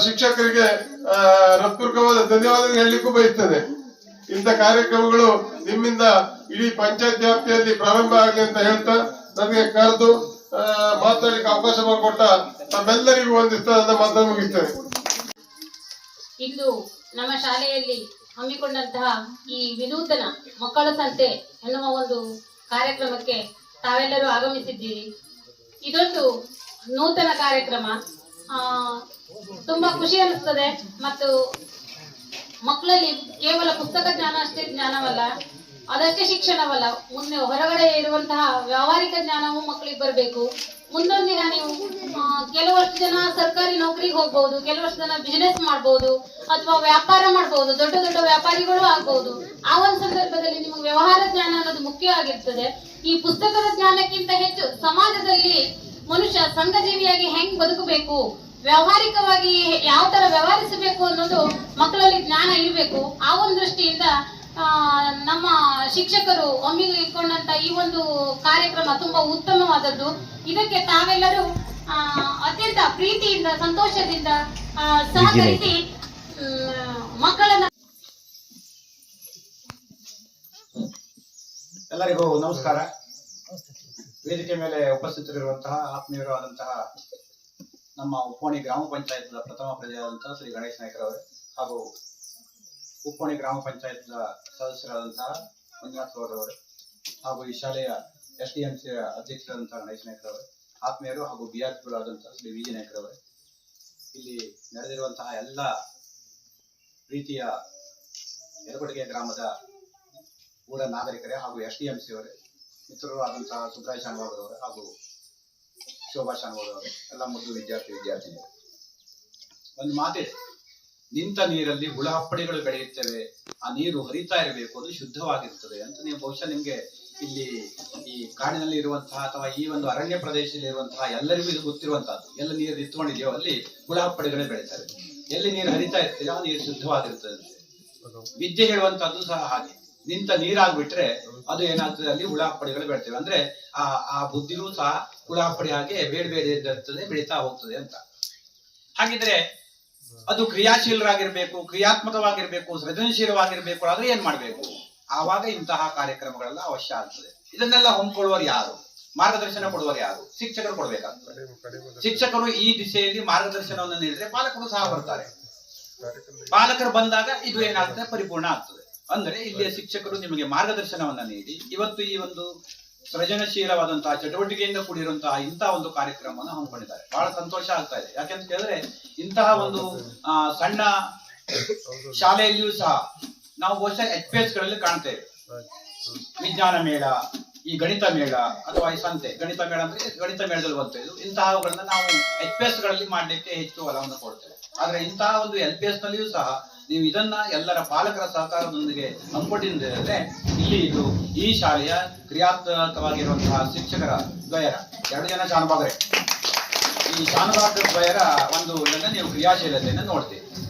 ಶಿಕ್ಷಕರಿಗೆ ಹೃತ್ಪೂರ್ವಕವಾದ ಧನ್ಯವಾದ ಹೇಳಲಿಕ್ಕೂ ಬಯಸ್ತೇನೆ. ಇಂಥ ಕಾರ್ಯಕ್ರಮಗಳು ನಿಮ್ಮಿಂದ ಇಡೀ ಪಂಚಾಯತ್ ವ್ಯಾಪ್ತಿಯಲ್ಲಿ ಪ್ರಾರಂಭ ಆಗಲಿ ಅಂತ ಹೇಳ್ತಾ ನನಗೆ ಕರೆದು ಮಾತಾಡಲಿಕ್ಕೆ ಅವಕಾಶ ಮಾಡಿಕೊಟ್ಟ ತಮ್ಮೆಲ್ಲರಿಗೂ ವಂದಿಸ್ತಾ ನನ್ನ ಮಾತನ್ನು ಮುಗಿಸ್ತೇನೆ. ಇಂದು ನಮ್ಮ ಶಾಲೆಯಲ್ಲಿ ಹಮ್ಮಿಕೊಂಡಂತಹ ಈ ವಿನೂತನ ಮಕ್ಕಳ ಸಂತೆ ಎನ್ನುವ ಒಂದು ಕಾರ್ಯಕ್ರಮಕ್ಕೆ ತಾವೆಲ್ಲರೂ ಆಗಮಿಸಿದ್ದೀರಿ. ಇದೊಂದು ನೂತನ ಕಾರ್ಯಕ್ರಮ, ತುಂಬಾ ಖುಷಿ ಅನಿಸ್ತದೆ. ಮತ್ತು ಮಕ್ಕಳಲ್ಲಿ ಕೇವಲ ಪುಸ್ತಕ ಜ್ಞಾನ ಅಷ್ಟೇ ಜ್ಞಾನವಲ್ಲ, ಅದಷ್ಟೇ ಶಿಕ್ಷಣವಲ್ಲ, ಮುಂದೆ ಹೊರಗಡೆ ಇರುವಂತಹ ವ್ಯಾವಹಾರಿಕ ಜ್ಞಾನವೂ ಮಕ್ಕಳಿಗೆ ಬರಬೇಕು. ಮುಂದೊಂದು ದಿನ ನೀವು ಕೆಲವಷ್ಟು ಜನ ಸರ್ಕಾರಿ ನೌಕರಿಗೆ ಹೋಗ್ಬಹುದು, ಕೆಲವಷ್ಟು ಜನ ಬಿಸಿನೆಸ್ ಮಾಡಬಹುದು ಅಥವಾ ವ್ಯಾಪಾರ ಮಾಡಬಹುದು, ದೊಡ್ಡ ದೊಡ್ಡ ವ್ಯಾಪಾರಿಗಳು ಆಗ್ಬಹುದು. ಆ ಒಂದು ಸಂದರ್ಭದಲ್ಲಿ ನಿಮಗೆ ವ್ಯವಹಾರ ಜ್ಞಾನ ಅನ್ನೋದು ಮುಖ್ಯ ಆಗಿರ್ತದೆ. ಈ ಪುಸ್ತಕದ ಜ್ಞಾನಕ್ಕಿಂತ ಹೆಚ್ಚು ಸಮಾಜದಲ್ಲಿ ಮನುಷ್ಯ ಸಂಘಜೀವಿಯಾಗಿ ಹೆಂಗ್ ಬದುಕಬೇಕು, ವ್ಯಾವಹಾರಿಕವಾಗಿ ಯಾವ ತರ ವ್ಯವಹರಿಸಬೇಕು ಅನ್ನೋದು ಮಕ್ಕಳಲ್ಲಿ ಜ್ಞಾನ ಇರಬೇಕು. ಆ ಒಂದು ದೃಷ್ಟಿಯಿಂದ ನಮ್ಮ ಶಿಕ್ಷಕರು ಹಮ್ಮಿಕೊಂಡಂತ ಈ ಒಂದು ಕಾರ್ಯಕ್ರಮ ತುಂಬಾ ಉತ್ತಮವಾದದ್ದು. ಇದಕ್ಕೆ ತಾವೆಲ್ಲರೂ ಅತ್ಯಂತ ಪ್ರೀತಿಯಿಂದ ಸಂತೋಷದಿಂದ ಸಹಕರಿಸಿ ಮಕ್ಕಳನ್ನ. ಎಲ್ಲರಿಗೂ ನಮಸ್ಕಾರ. ವೇದಿಕೆ ಮೇಲೆ ಉಪಸ್ಥಿತರಿರುವಂತಹ ಆತ್ಮೀಯರಾದಂತಹ ನಮ್ಮ ಉಪ್ಪೋಣಿ ಗ್ರಾಮ ಪಂಚಾಯತ್ ಪ್ರಥಮ ಪ್ರಜೆಯಾದಂತಹ ಶ್ರೀ ಗಣೇಶ್ ನಾಯ್ಕರವರೇ ಹಾಗೂ ಉಪ್ಪೋಣಿ ಗ್ರಾಮ ಪಂಚಾಯತ್ ಸದಸ್ಯರಾದಂತಹ ಮಂಜುನಾಥ್ ಗೌಡರವರೇ ಹಾಗೂ ಈ ಶಾಲೆಯ STMC ಅಧ್ಯಕ್ಷರಾದಂತಹ ಗಣೇಶ್ ನಾಯ್ಕರವರೇ, ಆತ್ಮೀಯರು ಹಾಗೂ BRPಗಳಾದಂತಹ ಶ್ರೀ ವಿಜಯ ನಾಯ್ಕರವರೇ, ಇಲ್ಲಿ ನಡೆದಿರುವಂತಹ ಎಲ್ಲ ಪ್ರೀತಿಯ ಯರಕೊಟ್ಟಿಗೆ ಗ್ರಾಮದ ಊರ ನಾಗರಿಕರೇ ಹಾಗೂ STMC ಅವರೇ, ಮಿತ್ರರು ಆದಂತಹ ಸುಬ್ರಾಯ ಶಾನವಾಗರವರೇ ಹಾಗೂ ಶೋಭಾ ಶಾನವಾಗರವರೇ, ಎಲ್ಲ ಮುದ್ದು ವಿದ್ಯಾರ್ಥಿನಿಯರು, ಒಂದು ಮಾತಿದೆ, ನಿಂತ ನೀರಲ್ಲಿ ಹುಳ ಹಪ್ಪಡಿಗಳು ಬೆಳೆಯುತ್ತವೆ, ಆ ನೀರು ಹರಿತಾ ಇರಬೇಕು, ಅದು ಶುದ್ಧವಾಗಿರ್ತದೆ ಅಂತ. ನೀವು ಬಹುಶಃ ನಿಮ್ಗೆ ಇಲ್ಲಿ ಈ ಕಾಡಿನಲ್ಲಿ ಇರುವಂತಹ ಅಥವಾ ಈ ಒಂದು ಅರಣ್ಯ ಪ್ರದೇಶದಲ್ಲಿ ಇರುವಂತಹ ಎಲ್ಲರಿಗೂ ಇದು ಗೊತ್ತಿರುವಂತಹದ್ದು. ಎಲ್ಲ ನೀರು ನಿಂತ್ಕೊಂಡಿದೆಯೋ ಅಲ್ಲಿ ಹುಳ ಹಪ್ಪಡಿಗಳೇ ಬೆಳೀತವೆ, ಎಲ್ಲಿ ನೀರು ಹರಿತಾ ಇರ್ತದೆ ಆ ನೀರು ಶುದ್ಧವಾಗಿರ್ತದೆ. ವಿದ್ಯೆ ಹೇಳುವಂತಹದ್ದು ಸಹ ಹಾಗೆ, ನಿಂತ ನೀರಾಗ್ಬಿಟ್ರೆ ಅದು ಏನಾಗ್ತದೆ, ಅಲ್ಲಿ ಹುಳ ಹಪ್ಪಡಿಗಳು ಬೆಳಿತೇವೆ. ಅಂದ್ರೆ ಆ ಬುದ್ಧಿನೂ ಸಹ ಹುಳ ಹಪ್ಪಡಿ ಹಾಗೆ ಬೇಡ ಇರ್ತದೆ, ಬೆಳೀತಾ ಹೋಗ್ತದೆ ಅಂತ. ಹಾಗಿದ್ರೆ ಅದು ಕ್ರಿಯಾಶೀಲರಾಗಿರ್ಬೇಕು, ಕ್ರಿಯಾತ್ಮಕವಾಗಿರ್ಬೇಕು, ಸೃಜನಶೀಲವಾಗಿರ್ಬೇಕು. ಆದ್ರೆ ಏನ್ ಮಾಡ್ಬೇಕು? ಆವಾಗ ಇಂತಹ ಕಾರ್ಯಕ್ರಮಗಳೆಲ್ಲ ಅವಶ್ಯ ಆಗ್ತದೆ. ಇದನ್ನೆಲ್ಲ ಹೊಂದ್ಕೊಳ್ಳುವರು ಯಾರು? ಮಾರ್ಗದರ್ಶನ ಕೊಡುವರು ಯಾರು? ಶಿಕ್ಷಕರು ಕೊಡ್ಬೇಕಾಗ್ತದೆ. ಶಿಕ್ಷಕರು ಈ ದಿಶೆಯಲ್ಲಿ ಮಾರ್ಗದರ್ಶನವನ್ನು ನೀಡಿದ್ರೆ ಪಾಲಕರು ಸಹ ಬರ್ತಾರೆ. ಪಾಲಕರು ಬಂದಾಗ ಇದು ಏನಾಗ್ತದೆ, ಪರಿಪೂರ್ಣ ಆಗ್ತದೆ. ಅಂದ್ರೆ ಇಲ್ಲಿಯ ಶಿಕ್ಷಕರು ನಿಮಗೆ ಮಾರ್ಗದರ್ಶನವನ್ನ ನೀಡಿ ಇವತ್ತು ಈ ಒಂದು ಸೃಜನಶೀಲವಾದಂತಹ ಚಟುವಟಿಕೆಯಿಂದ ಕೂಡಿರುವಂತಹ ಇಂತಹ ಒಂದು ಕಾರ್ಯಕ್ರಮವನ್ನು ಹಮ್ಮಿಕೊಂಡಿದ್ದಾರೆ. ಬಹಳ ಸಂತೋಷ ಆಗ್ತಾ ಇದೆ. ಯಾಕೆಂತ ಕೇಳಿದ್ರೆ ಇಂತಹ ಒಂದು ಸಣ್ಣ ಶಾಲೆಯಲ್ಲಿಯೂ ಸಹ ನಾವು ಬಹುಶಃ HPS ಗಳಲ್ಲಿ ಕಾಣ್ತೇವೆ. ವಿಜ್ಞಾನ ಮೇಳ, ಈ ಗಣಿತ ಮೇಳ ಅಥವಾ ಈ ಸಂತೆ, ಗಣಿತ ಮೇಳ ಅಂದ್ರೆ ಗಣಿತ ಮೇಳದಲ್ಲಿ ಬರ್ತೇವೆ. ಇಂತಹವುಗಳನ್ನ ನಾವು HPS ಗಳಲ್ಲಿ ಮಾಡ್ಲಿಕ್ಕೆ ಹೆಚ್ಚು ಒಲವನ್ನು ಕೊಡ್ತೇವೆ. ಆದ್ರೆ ಇಂತಹ ಒಂದು LPS ನಲ್ಲಿಯೂ ಸಹ ನೀವು ಇದನ್ನ ಎಲ್ಲರ ಪಾಲಕರ ಸಹಕಾರದೊಂದಿಗೆ ಹಮ್ಮಿಕೊಂಡಿದ್ರೆ ಇಲ್ಲಿ ಇದು ಈ ಶಾಲೆಯ ಕ್ರಿಯಾತ್ಮಕವಾಗಿರುವಂತಹ ಶಿಕ್ಷಕರ ದ್ವಯರ 2 ಜನ ಶಾನುಭಾಗರೇ, ಈ ಶಾನುಭಾಗ ದ್ವಯರ ಒಂದು ಇದನ್ನ ನೀವು ಕ್ರಿಯಾಶೀಲತೆಯನ್ನು ನೋಡ್ತೀವಿ.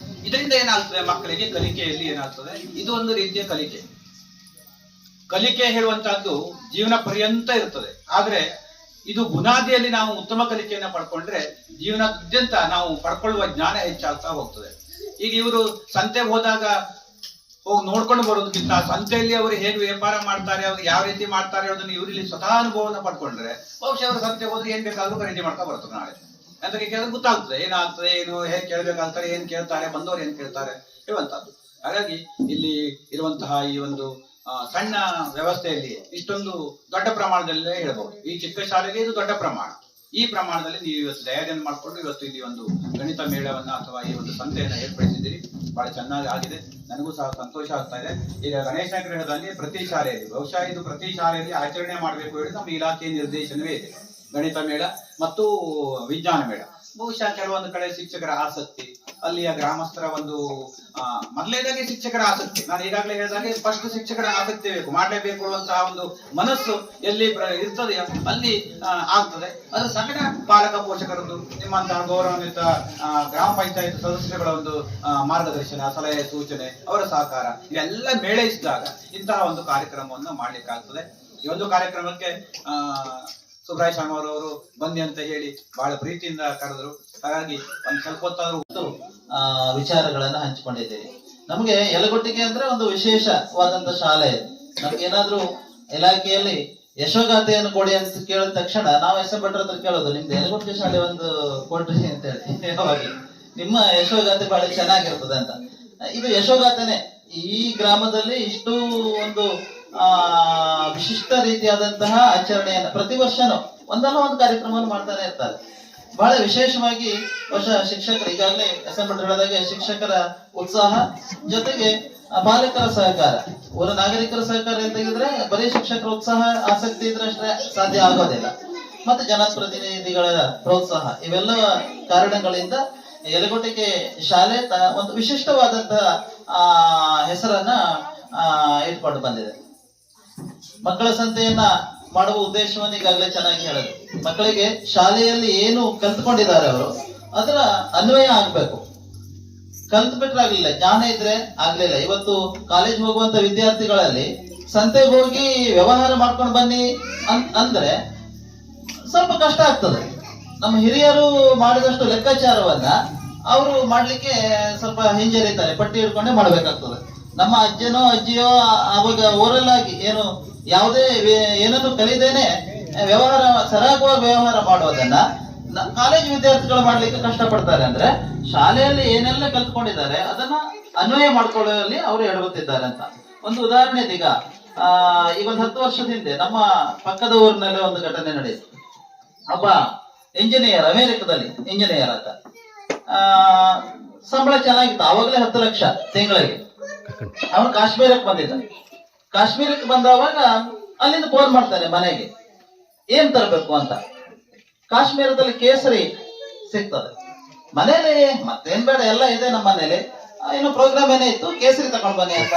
ಇದರಿಂದ ಏನಾಗ್ತದೆ, ಮಕ್ಕಳಿಗೆ ಕಲಿಕೆಯಲ್ಲಿ ಏನಾಗ್ತದೆ, ಇದು ಒಂದು ರೀತಿಯ ಕಲಿಕೆ ಹೇಳುವಂತಹದ್ದು ಜೀವನ ಪರ್ಯಂತ ಇರ್ತದೆ. ಆದ್ರೆ ಇದು ಬುನಾದಿಯಲ್ಲಿ ನಾವು ಉತ್ತಮ ಕಲಿಕೆಯನ್ನ ಪಡ್ಕೊಂಡ್ರೆ ಜೀವನದಾದ್ಯಂತ ನಾವು ಪಡ್ಕೊಳ್ಳುವ ಜ್ಞಾನ ಹೆಚ್ಚಾಗ್ತಾ ಹೋಗ್ತದೆ. ಈಗ ಇವರು ಸಂತೆಗೆ ಹೋದಾಗ ಹೋಗಿ ನೋಡ್ಕೊಂಡು ಬರೋದಕ್ಕಿಂತ ಸಂತೆಯಲ್ಲಿ ಅವರು ಹೇಗೆ ವ್ಯಾಪಾರ ಮಾಡ್ತಾರೆ, ಅವ್ರು ಯಾವ ರೀತಿ ಮಾಡ್ತಾರೆ ಅನ್ನೋದನ್ನ ಇವರಲ್ಲಿ ಸ್ವತಃ ಅನುಭವನ ಪಡ್ಕೊಂಡ್ರೆ ಬಹುಶಃ ಅವರು ಸಂತೆಗೆ ಹೋದ್ರೆ ಏನ್ ಬೇಕಾದ್ರೂ ಖರೀದಿ ಮಾಡ್ತಾ ಬರ್ತಾರೆ ನಾಳೆ ಅಂತ ಕೇಳಿದ್ರೆ ಗೊತ್ತಾಗ್ತದೆ, ಏನಾಗ್ತದೆ, ಏನು ಹೇಗೆ ಕೇಳ್ಬೇಕಾಗ್ತಾರೆ, ಏನ್ ಕೇಳ್ತಾರೆ, ಬಂದವರು ಏನ್ ಕೇಳ್ತಾರೆ ಹೇಳುವಂತಹದ್ದು. ಹಾಗಾಗಿ ಇಲ್ಲಿ ಇರುವಂತಹ ಈ ಒಂದು ಸಣ್ಣ ವ್ಯವಸ್ಥೆಯಲ್ಲಿ ಇಷ್ಟೊಂದು ದೊಡ್ಡ ಪ್ರಮಾಣದಲ್ಲೇ ಹೇಳ್ಬಹುದು. ಈ ಚಿಕ್ಕ ಶಾಲೆಗೆ ಇದು ದೊಡ್ಡ ಪ್ರಮಾಣ. ಈ ಪ್ರಮಾಣದಲ್ಲಿ ನೀವು ಇವತ್ತು ಧೈರ್ಯವನ್ನು ಮಾಡಿಕೊಂಡು ಇವತ್ತು ಇಲ್ಲಿ ಒಂದು ಗಣಿತ ಮೇಳವನ್ನ ಅಥವಾ ಈ ಒಂದು ಸಂತೆಯನ್ನ ಏರ್ಪಡಿಸಿದ್ದೀರಿ. ಬಹಳ ಚೆನ್ನಾಗಿ ಆಗಿದೆ, ನನಗೂ ಸಹ ಸಂತೋಷ ಆಗ್ತಾ ಇದೆ. ಈಗ ಗಣೇಶ ಗೃಹದಲ್ಲಿ ಪ್ರತಿ ಶಾಲೆಯಲ್ಲಿ, ಬಹುಶಃ ಇದು ಪ್ರತಿ ಶಾಲೆಯಲ್ಲಿ ಆಚರಣೆ ಮಾಡಬೇಕು ಹೇಳಿ ನಮ್ಮ ಇಲಾಖೆಯ ನಿರ್ದೇಶನವೇ ಇದೆ. ಗಣಿತ ಮೇಳ ಮತ್ತು ವಿಜ್ಞಾನ ಮೇಳ. ಬಹುಶಃ ಕೆಲವೊಂದು ಕಡೆ ಶಿಕ್ಷಕರ ಆಸಕ್ತಿ, ಅಲ್ಲಿಯ ಗ್ರಾಮಸ್ಥರ ಒಂದು ಮೊದಲನೇದಾಗಿ ಶಿಕ್ಷಕರ ಆಸಕ್ತಿ, ನಾನು ಈಗಾಗಲೇ ಹೇಳಿದಾಗೆ ಫಸ್ಟ್ ಶಿಕ್ಷಕರ ಆಸಕ್ತಿ ಬೇಕು, ಮಾಡಲೇಬೇಕು ಅನ್ನುವಂತಹ ಒಂದು ಮನಸ್ಸು ಎಲ್ಲಿ ಇರ್ತದೆ ಅಲ್ಲಿ ಆಗ್ತದೆ. ಅದು ಸಕಲ ಪಾಲಕ ಪೋಷಕರದ್ದು, ನಿಮ್ಮಂತಹ ಗೌರವಾನ್ವಿತ ಗ್ರಾಮ ಪಂಚಾಯತ್ ಸದಸ್ಯರುಗಳ ಒಂದು ಮಾರ್ಗದರ್ಶನ, ಸಲಹೆ, ಸೂಚನೆ, ಅವರ ಸಹಕಾರ ಇವೆಲ್ಲ ಮೇಳೈಸಿದಾಗ ಇಂತಹ ಒಂದು ಕಾರ್ಯಕ್ರಮವನ್ನು ಮಾಡ್ಲಿಕ್ಕಾಗ್ತದೆ. ಈ ಒಂದು ಕಾರ್ಯಕ್ರಮಕ್ಕೆ ಸುಬ್ರಾಯ ಶಾಮರವರು ಬನ್ನಿ ಅಂತ ಹೇಳಿ ಬಹಳ ಪ್ರೀತಿಯಿಂದ ಕರೆದ್ರು. ಹಾಗಾಗಿ ಒಂದು ಸ್ವಲ್ಪ ಹೊತ್ತಾದ್ರೂ ವಿಚಾರಗಳನ್ನ ಹಂಚಿಕೊಂಡಿದ್ದೀರಿ. ನಮಗೆ ಯಲಗುಟ್ಟಿಗೆ ಅಂದ್ರೆ ಒಂದು ವಿಶೇಷವಾದಂತ ಶಾಲೆ. ನಮ್ಗೇನಾದ್ರೂ ಇಲಾಖೆಯಲ್ಲಿ ಯಶೋಗಾಥೆಯನ್ನು ಕೊಡಿ ಅಂತ ಕೇಳಿದ ತಕ್ಷಣ ನಾವು ಎಸ್ ಎಂ ಭಟ್ರ ಹತ್ರ ಕೇಳೋದು, ನಿಮ್ದು ಯಲಗುಟ್ಟಿಗೆ ಶಾಲೆ ಒಂದು ಕೊಡ್ರಿ ಅಂತ ಹೇಳಿ. ಯಾವಾಗಿ ನಿಮ್ಮ ಯಶೋಗಾಥೆ ಬಹಳ ಚೆನ್ನಾಗಿರ್ತದೆ ಅಂತ. ಇದು ಯಶೋಗಾಥೆನೆ. ಈ ಗ್ರಾಮದಲ್ಲಿ ಇಷ್ಟು ಒಂದು ವಿಶಿಷ್ಟ ರೀತಿಯಾದಂತಹ ಆಚರಣೆಯನ್ನು ಪ್ರತಿ ವರ್ಷನೂ ಒಂದಲ್ಲ ಒಂದು ಕಾರ್ಯಕ್ರಮವನ್ನು ಮಾಡ್ತಾನೆ ಇರ್ತಾರೆ. ಬಹಳ ವಿಶೇಷವಾಗಿ ಶಿಕ್ಷಕರು ಈಗಾಗಲೇ ಎಸ್ ಎಂ ಭಟ್ರು ಹೇಳಿದಾಗೆ ಶಿಕ್ಷಕರ ಉತ್ಸಾಹ ಜೊತೆಗೆ ಪಾಲಕರ ಸಹಕಾರ, ಊರ ನಾಗರಿಕರ ಸಹಕಾರ ಅಂತ ಹೇಳಿದ್ರೆ ಬರೀ ಶಿಕ್ಷಕರ ಉತ್ಸಾಹ ಆಸಕ್ತಿ ಇದ್ರಷ್ಟೇ ಸಾಧ್ಯ ಆಗೋದಿಲ್ಲ. ಮತ್ತೆ ಜನಪ್ರತಿನಿಧಿಗಳ ಪ್ರೋತ್ಸಾಹ, ಇವೆಲ್ಲ ಕಾರಣಗಳಿಂದ ಯಲಗುಟ್ಟಿಗೆ ಶಾಲೆ ಒಂದು ವಿಶಿಷ್ಟವಾದಂತಹ ಹೆಸರನ್ನ ಇಟ್ಕೊಂಡು ಬಂದಿದೆ. ಮಕ್ಕಳ ಸಂತೆಯನ್ನ ಮಾಡುವ ಉದ್ದೇಶವನ್ನು ಈಗಾಗಲೇ ಚೆನ್ನಾಗಿ ಹೇಳಿದ್ರು. ಮಕ್ಕಳಿಗೆ ಶಾಲೆಯಲ್ಲಿ ಏನು ಕಲ್ತ್ಕೊಂಡಿದ್ದಾರೆ ಅವರು ಅದರ ಅನ್ವಯ ಆಗ್ಬೇಕು. ಕಲ್ತ್ ಬಿಟ್ರೆ ಆಗ್ಲಿಲ್ಲ, ಜ್ಞಾನ ಇದ್ರೆ ಆಗ್ಲಿಲ್ಲ. ಇವತ್ತು ಕಾಲೇಜ್ ಹೋಗುವಂತ ವಿದ್ಯಾರ್ಥಿಗಳಲ್ಲಿ ಸಂತೆಗೆ ಹೋಗಿ ವ್ಯವಹಾರ ಮಾಡ್ಕೊಂಡು ಬನ್ನಿ ಅಂದ್ರೆ ಸ್ವಲ್ಪ ಕಷ್ಟ ಆಗ್ತದೆ. ನಮ್ಮ ಹಿರಿಯರು ಮಾಡಿದಷ್ಟು ಲೆಕ್ಕಾಚಾರವನ್ನ ಅವರು ಮಾಡ್ಲಿಕ್ಕೆ ಸ್ವಲ್ಪ ಹಿಂಜರಿತಾರೆ, ಪಟ್ಟಿ ಹಿಡ್ಕೊಂಡೇ ಮಾಡ್ಬೇಕಾಗ್ತದೆ. ನಮ್ಮ ಅಜ್ಜನೋ ಅಜ್ಜಿಯೋ ಅವಾಗ ಓರಲ್ ಆಗಿ ಏನು ಯಾವುದೇ ಏನನ್ನು ಕಲಿದೇನೆ ವ್ಯವಹಾರ ಸರಾಗವಾಗಿ ವ್ಯವಹಾರ ಮಾಡೋದನ್ನ ಕಾಲೇಜ್ ವಿದ್ಯಾರ್ಥಿಗಳು ಮಾಡ್ಲಿಕ್ಕೆ ಕಷ್ಟಪಡ್ತಾರೆ. ಅಂದ್ರೆ ಶಾಲೆಯಲ್ಲಿ ಏನೆಲ್ಲ ಕಲ್ತ್ಕೊಂಡಿದ್ದಾರೆ ಅದನ್ನ ಅನ್ವಯ ಮಾಡ್ಕೊಳ್ಳುವಲ್ಲಿ ಅವರು ಎಡಗುತ್ತಿದ್ದಾರೆ ಅಂತ ಒಂದು ಉದಾಹರಣೆ. ಈಗ ಒಂದು 10 ವರ್ಷದ ಹಿಂದೆ ನಮ್ಮ ಪಕ್ಕದ ಊರಿನಲ್ಲಿ ಒಂದು ಘಟನೆ ನಡೆಯಿತು. ಒಬ್ಬ ಇಂಜಿನಿಯರ್, ಅಮೆರಿಕದಲ್ಲಿ ಇಂಜಿನಿಯರ್ ಅಂತ, ಸಂಬಳ ಚೆನ್ನಾಗಿತ್ತು, ಆವಾಗಲೇ 10 ಲಕ್ಷ ತಿಂಗಳಿಗೆ. ಅವನು ಕಾಶ್ಮೀರಕ್ಕೆ ಬಂದಿದ್ದ. ಕಾಶ್ಮೀರಕ್ಕೆ ಬಂದವಾಗ ಅಲ್ಲಿಂದ ಫೋನ್ ಮಾಡ್ತಾನೆ ಮನೆಗೆ, ಏನ್ ತರಬೇಕು ಅಂತ. ಕಾಶ್ಮೀರದಲ್ಲಿ ಕೇಸರಿ ಸಿಗ್ತದೆ ಮನೇಲಿ, ಮತ್ತೇನ್ ಬೇಡ ಎಲ್ಲ ಇದೆ ನಮ್ಮ ಮನೇಲಿ, ಇನ್ನು ಪ್ರೋಗ್ರಾಮ್ ಏನೇ ಇತ್ತು, ಕೇಸರಿ ತಗೊಂಡ್ ಬನ್ನಿ ಅಂತ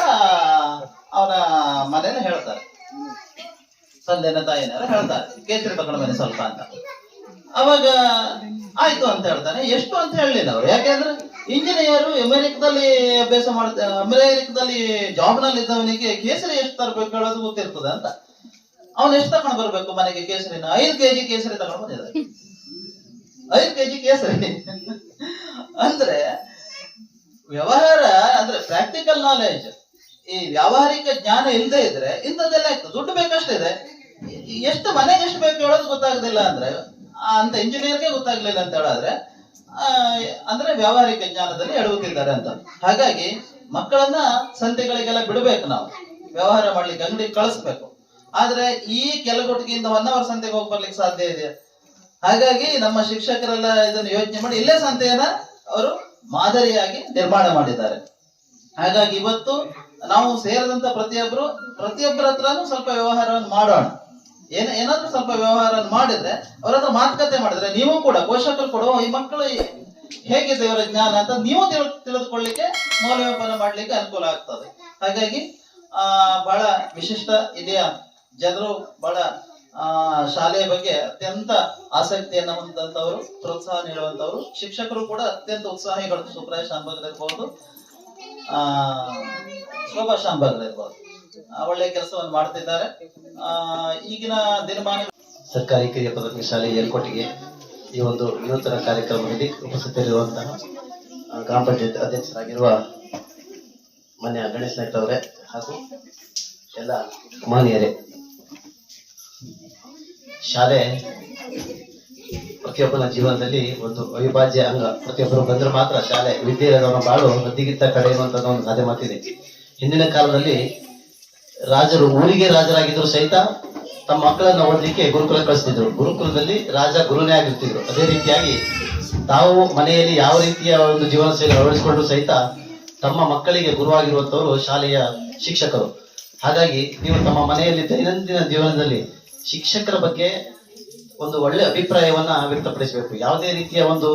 ಅವನ ಮನೇಲಿ ಹೇಳ್ತಾರೆ. ತಂದೆನ ತಾಯಿನಾರ ಹೇಳ್ತಾರೆ, ಕೇಸರಿ ತಗೊಂಡ್ ಬನ್ನಿ ಸ್ವಲ್ಪ ಅಂತ. ಅವಾಗ ಆಯ್ತು ಅಂತ ಹೇಳ್ತಾನೆ. ಎಷ್ಟು ಅಂತ ಹೇಳಲಿಲ್ಲ ಅವ್ರು, ಯಾಕೆಂದ್ರೆ ಇಂಜಿನಿಯರ್ ಅಮೆರಿಕದಲ್ಲಿ ಅಭ್ಯಾಸ ಮಾಡ್ತಾರೆ, ಅಮೆರಿಕದಲ್ಲಿ ಜಾಬ್ ನಲ್ಲಿ ಇದ್ದವನಿಗೆ ಕೇಸರಿ ಎಷ್ಟು ತರಬೇಕು ಹೇಳೋದು ಗೊತ್ತಿರ್ತದೆ ಅಂತ. ಅವನು ಎಷ್ಟು ತಗೊಂಡು ಬರ್ಬೇಕು ಮನೆಗೆ ಕೇಸರಿನ? 5 kg ಕೇಸರಿ ತಗೊಂಡು ಬಂದಿದ್ದಾರೆ. 5 kg ಕೇಸರಿ ಅಂದ್ರೆ ವ್ಯವಹಾರ ಅಂದ್ರೆ ಪ್ರಾಕ್ಟಿಕಲ್ ನಾಲೆಜ್, ಈ ವ್ಯಾವಹಾರಿಕ ಜ್ಞಾನ ಇಲ್ಲದೆ ಇದ್ರೆ ಇಂಥದ್ದೆಲ್ಲ ಆಗ್ತದೆ. ದುಡ್ಡು ಬೇಕಷ್ಟಿದೆ, ಎಷ್ಟು ಮನೆಗೆ ಎಷ್ಟು ಬೇಕು ಹೇಳೋದು ಗೊತ್ತಾಗುದಿಲ್ಲ ಅಂದ್ರೆ, ಅಂತ ಇಂಜಿನಿಯರ್ಗೆ ಗೊತ್ತಾಗ್ಲಿಲ್ಲ ಅಂತ ಹೇಳಿದ್ರೆ ಅಂದ್ರೆ ವ್ಯಾವಹಾರಿಕ ಜ್ಞಾನದಲ್ಲಿ ಎಡಗುತ್ತಿದ್ದಾರೆ ಅಂತ. ಹಾಗಾಗಿ ಮಕ್ಕಳನ್ನ ಸಂತೆಗಳಿಗೆಲ್ಲ ಬಿಡಬೇಕು, ನಾವು ವ್ಯವಹಾರ ಮಾಡ್ಲಿಕ್ಕೆ ಅಂಗಡಿ ಕಳಿಸ್ಬೇಕು. ಆದ್ರೆ ಈ ಕೆಲಗೊಟ್ಟಿಗೆಯಿಂದ 1 hour ಸಂತೆಗೆ ಹೋಗಿ ಬರ್ಲಿಕ್ಕೆ ಸಾಧ್ಯ ಇದೆ. ಹಾಗಾಗಿ ನಮ್ಮ ಶಿಕ್ಷಕರೆಲ್ಲ ಇದನ್ನು ಯೋಚನೆ ಮಾಡಿ ಇಲ್ಲೇ ಸಂತೆಯನ್ನ ಅವರು ಮಾದರಿಯಾಗಿ ನಿರ್ಮಾಣ ಮಾಡಿದ್ದಾರೆ. ಹಾಗಾಗಿ ಇವತ್ತು ನಾವು ಸೇರಿದಂತ ಪ್ರತಿಯೊಬ್ಬರ ಹತ್ರನೂ ಸ್ವಲ್ಪ ವ್ಯವಹಾರವನ್ನು ಮಾಡೋಣ. ಏನಾದ್ರೂ ಸ್ವಲ್ಪ ವ್ಯವಹಾರ ಮಾಡಿದ್ರೆ ಅವ್ರ ಹತ್ರ ಮಾತುಕತೆ ಮಾಡಿದ್ರೆ, ನೀವು ಕೂಡ ಪೋಷಕರು ಕೂಡ ಈ ಮಕ್ಕಳು ಹೇಗಿದೆ ಇವರ ಜ್ಞಾನ ಅಂತ ನೀವು ತಿಳಿದುಕೊಳ್ಳಿಕ್ಕೆ ಮೌಲ್ಯಮಾಪನ ಮಾಡ್ಲಿಕ್ಕೆ ಅನುಕೂಲ ಆಗ್ತದೆ. ಹಾಗಾಗಿ ಬಹಳ ವಿಶಿಷ್ಟ ಇದೆಯ ಜನರು ಬಹಳ ಶಾಲೆಯ ಬಗ್ಗೆ ಅತ್ಯಂತ ಆಸಕ್ತಿಯನ್ನ ಹೊಂದಿದಂತವರು, ಪ್ರೋತ್ಸಾಹ ನೀಡುವಂತವರು, ಶಿಕ್ಷಕರು ಕೂಡ ಅತ್ಯಂತ ಉತ್ಸಾಹಿಗಳು. ಸುಬ್ರಾಯ ಶಾಂಭಾಗ್ರ ಇರ್ಬೋದು, ಶೋಭಾ ಶಾಂಭಾಗ್ರ ಇರ್ಬೋದು, ಒಳ್ಳೆಯ ಕೆಲಸವನ್ನು ಮಾಡ್ತಿದ್ದಾರೆ. ಈಗಿನ ದಿನಮಾನ ಸರ್ಕಾರಿ ಕಿರಿಯ ಪದವಿ ಶಾಲೆ ಯಲಗುಟ್ಟಿಗೆ ಈ ಒಂದು ವಿನೂತನ ಕಾರ್ಯಕ್ರಮದಲ್ಲಿ ಉಪಸ್ಥಿತರಿರುವಂತಹ ಗ್ರಾಮ ಪಂಚಾಯತ್ ಅಧ್ಯಕ್ಷರಾಗಿರುವ ಮಾನ್ಯ ಗಣೇಶ್ ನಾಯ್ಕ ಅವರೇ ಹಾಗೂ ಎಲ್ಲ ಮಾನ್ಯರೇ, ಶಾಲೆ ಪ್ರತಿಯೊಬ್ಬನ ಜೀವನದಲ್ಲಿ ಒಂದು ಅವಿಭಾಜ್ಯ ಅಂಗ. ಪ್ರತಿಯೊಬ್ಬರು ಬಂದ್ರೆ ಮಾತ್ರ ಶಾಲೆ ವಿದ್ಯೆ ಇರೋದವನ ಬಾಳು ಹದ್ದಿಗಿತ್ತ ಕಡೆ ಎನ್ನುವಂತ ಒಂದು ಗಾದೆ ಮಾತಿದೆ. ಹಿಂದಿನ ಕಾಲದಲ್ಲಿ ರಾಜರು ಊರಿಗೆ ರಾಜರಾಗಿದ್ರು ಸಹಿತ ತಮ್ಮ ಮಕ್ಕಳನ್ನ ಓದಲಿಕ್ಕೆ ಗುರುಕುಲ ಕಳಿಸ್ತಿದ್ರು. ಗುರುಕುಲದಲ್ಲಿ ರಾಜ ಗುರುನೇ ಆಗಿರ್ತಿದ್ರು. ಅದೇ ರೀತಿಯಾಗಿ ತಾವು ಮನೆಯಲ್ಲಿ ಯಾವ ರೀತಿಯ ಒಂದು ಜೀವನ ಶೈಲಿ ಅಳವಡಿಸಿಕೊಂಡು ಸಹಿತ ತಮ್ಮ ಮಕ್ಕಳಿಗೆ ಗುರುವಾಗಿರುವಂತವರು ಶಾಲೆಯ ಶಿಕ್ಷಕರು. ಹಾಗಾಗಿ ನೀವು ತಮ್ಮ ಮನೆಯಲ್ಲಿ ದೈನಂದಿನ ಜೀವನದಲ್ಲಿ ಶಿಕ್ಷಕರ ಬಗ್ಗೆ ಒಂದು ಒಳ್ಳೆ ಅಭಿಪ್ರಾಯವನ್ನ ವ್ಯಕ್ತಪಡಿಸಬೇಕು. ಯಾವುದೇ ರೀತಿಯ ಒಂದು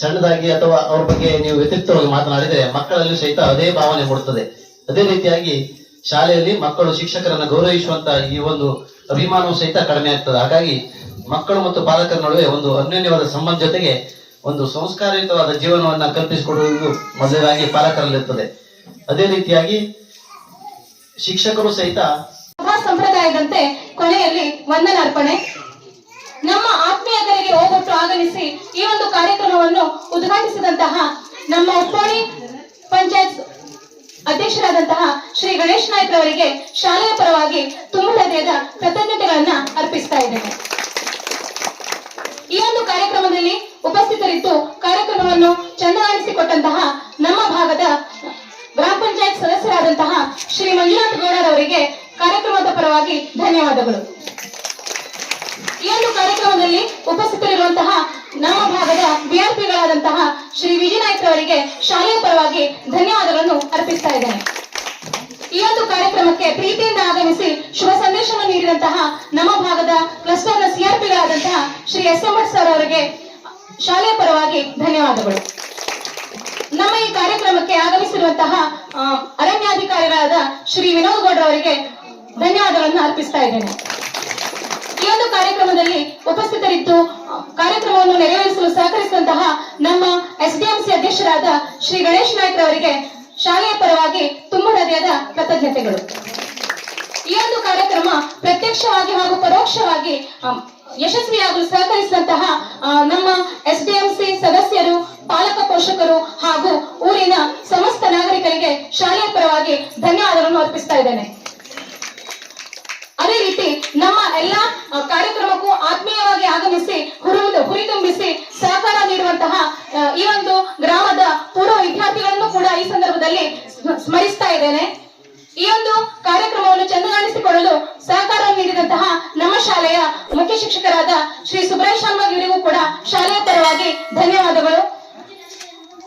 ಸಣ್ಣದಾಗಿ ಅಥವಾ ಅವ್ರ ಬಗ್ಗೆ ನೀವು ವ್ಯತಿರಿಕ್ತವಾಗಿ ಮಾತನಾಡಿದರೆ ಮಕ್ಕಳಲ್ಲೂ ಸಹಿತ ಅದೇ ಭಾವನೆ ಮೂಡುತ್ತದೆ. ಅದೇ ರೀತಿಯಾಗಿ ಶಾಲೆಯಲ್ಲಿ ಮಕ್ಕಳು ಶಿಕ್ಷಕರನ್ನ ಗೌರವಿಸುವಂತ ಈ ಒಂದು ಅಭಿಮಾನವೂ ಸಹಿತ ಕಡಿಮೆ ಆಗ್ತದೆ. ಹಾಗಾಗಿ ಮಕ್ಕಳು ಮತ್ತು ಪಾಲಕರ ನಡುವೆ ಒಂದು ಅನ್ಯೋನ್ಯವಾದ ಸಂಬಂಧ ಜೊತೆಗೆ ಒಂದು ಸಂಸ್ಕಾರಯುತವಾದ ಜೀವನವನ್ನ ಕಲ್ಪಿಸಿಕೊಡುವುದು ಮೊದಲಾಗಿ ಪಾಲಕರಲ್ಲಿರ್ತದೆ. ಅದೇ ರೀತಿಯಾಗಿ ಶಿಕ್ಷಕರು ಸಹಿತ ಸಭಾ ಸಂಪ್ರದಾಯದಂತೆ ಕೊನೆಯಲ್ಲಿ ವಂದನಾರ್ಪಣೆ. ನಮ್ಮ ಆತ್ಮೀಯರಿಗೆ ಹೋಗೊಟ್ಟು ಆಗಮಿಸಿ ಈ ಒಂದು ಕಾರ್ಯಕ್ರಮವನ್ನು ಉದ್ಘಾಟಿಸಿದಂತಹ ನಮ್ಮ ಉಪ್ಪೋಣಿ ಪಂಚಾಯತ್ ಅಧ್ಯಕ್ಷರಾದಂತಹ ಶ್ರೀ ಗಣೇಶ್ ನಾಯ್ಕರವರಿಗೆ ಶಾಲೆಯ ಪರವಾಗಿ ತುಂಬ ಹೃದಯದ ಕೃತಜ್ಞತೆಗಳನ್ನ ಅರ್ಪಿಸ್ತಾ ಇದ್ದೇನೆ. ಈ ಒಂದು ಕಾರ್ಯಕ್ರಮದಲ್ಲಿ ಉಪಸ್ಥಿತರಿದ್ದು ಕಾರ್ಯಕ್ರಮವನ್ನು ಚಂದಗಾಣಿಸಿಕೊಟ್ಟಂತಹ ನಮ್ಮ ಭಾಗದ ಗ್ರಾಮ ಪಂಚಾಯತ್ ಸದಸ್ಯರಾದಂತಹ ಶ್ರೀ ಮಂಜುನಾಥ್ ಗೌಡರವರಿಗೆ ಕಾರ್ಯಕ್ರಮದ ಪರವಾಗಿ ಧನ್ಯವಾದಗಳು. ಈ ಒಂದು ಕಾರ್ಯಕ್ರಮದಲ್ಲಿ ಉಪಸ್ಥಿತರಿರುವಂತಹ ನಮ್ಮ ಭಾಗದ ವಿಆರ್ಪಿಗಳಾದಂತಹ ಶ್ರೀ ವಿಜಯ ನಾಯ್ಕರವರಿಗೆ ಶಾಲೆಯ ಪರವಾಗಿ ಧನ್ಯವಾದಗಳನ್ನು ಅರ್ಪಿಸ್ತಾ ಇದ್ದೇನೆ. ಈ ಒಂದು ಕಾರ್ಯಕ್ರಮಕ್ಕೆ ಪ್ರೀತಿಯಿಂದ ಆಗಮಿಸಿ ಶುಭ ಸಂದೇಶವನ್ನು ನೀಡಿದಂತಹ ನಮ್ಮ ಭಾಗದ ಕ್ಲಸ್ಟರ್ನ ಸಿಆರ್ಪಿಗಳಾದಂತಹ ಶ್ರೀ ಎಸ್ ಎಂ ಸರ್ ಅವರಿಗೆ ಶಾಲೆಯ ಪರವಾಗಿ ಧನ್ಯವಾದಗಳು. ನಮ್ಮ ಈ ಕಾರ್ಯಕ್ರಮಕ್ಕೆ ಆಗಮಿಸಿರುವಂತಹ ಅರಣ್ಯಾಧಿಕಾರಿಗಳಾದ ಶ್ರೀ ವಿನೋದ್ ಗೌಡ್ರವರಿಗೆ ಧನ್ಯವಾದಗಳನ್ನು ಅರ್ಪಿಸ್ತಾ ಇದ್ದೇನೆ. ಈ ಒಂದು ಕಾರ್ಯಕ್ರಮದಲ್ಲಿ ಉಪಸ್ಥಿತರಿದ್ದು ಕಾರ್ಯಕ್ರಮವನ್ನು ನೆರವೇರಿಸಲು ಸಹಕರಿಸಿದಂತಹ ನಮ್ಮ ಎಸ್ಡಿಎಂಸಿ ಅಧ್ಯಕ್ಷರಾದ ಶ್ರೀ ಗಣೇಶ್ ನಾಯ್ಕರವರಿಗೆ ಶಾಲೆಯ ಪರವಾಗಿ ತುಂಬ ಹೃದಯದ ಕೃತಜ್ಞತೆಗಳು. ಈ ಒಂದು ಕಾರ್ಯಕ್ರಮ ಪ್ರತ್ಯಕ್ಷವಾಗಿ ಹಾಗೂ ಪರೋಕ್ಷವಾಗಿ ಯಶಸ್ವಿಯಾಗಲು ಸಹಕರಿಸಿದಂತಹ ನಮ್ಮ ಎಸ್ಡಿಎಂಸಿ ಸದಸ್ಯರು, ಪಾಲಕ ಪೋಷಕರು ಹಾಗೂ ಊರಿನ ಸಮಸ್ತ ನಾಗರಿಕರಿಗೆ ಶಾಲೆಯ ಪರವಾಗಿ ಧನ್ಯವಾದಗಳನ್ನು ಅರ್ಪಿಸ್ತಾ ಇದ್ದೇನೆ. ಅದೇ ರೀತಿ ನಮ್ಮ ಎಲ್ಲಾ ಕಾರ್ಯಕ್ರಮಕ್ಕೂ ಆತ್ಮೀಯವಾಗಿ ಆಗಮಿಸಿ ಹುರಿದುಂಬಿಸಿ ಸಹಕಾರ ನೀಡುವಂತಹ ಈ ಒಂದು ಗ್ರಾಮದ ಪೂರ್ವ ವಿದ್ಯಾರ್ಥಿಗಳನ್ನು ಕೂಡ ಈ ಸಂದರ್ಭದಲ್ಲಿ ಸ್ಮರಿಸ್ತಾ ಇದ್ದೇನೆ. ಈ ಒಂದು ಕಾರ್ಯಕ್ರಮವನ್ನು ಚಂದಗಾಣಿಸಿಕೊಳ್ಳಲು ಸಹಕಾರ ನೀಡಿದಂತಹ ನಮ್ಮ ಶಾಲೆಯ ಮುಖ್ಯ ಶಿಕ್ಷಕರಾದ ಶ್ರೀ ಸುಬ್ರಾಯ್ ಶರ್ಮಾ ಇವರಿಗೂ ಕೂಡ ಶಾಲೆಯ ಪರವಾಗಿ ಧನ್ಯವಾದಗಳು.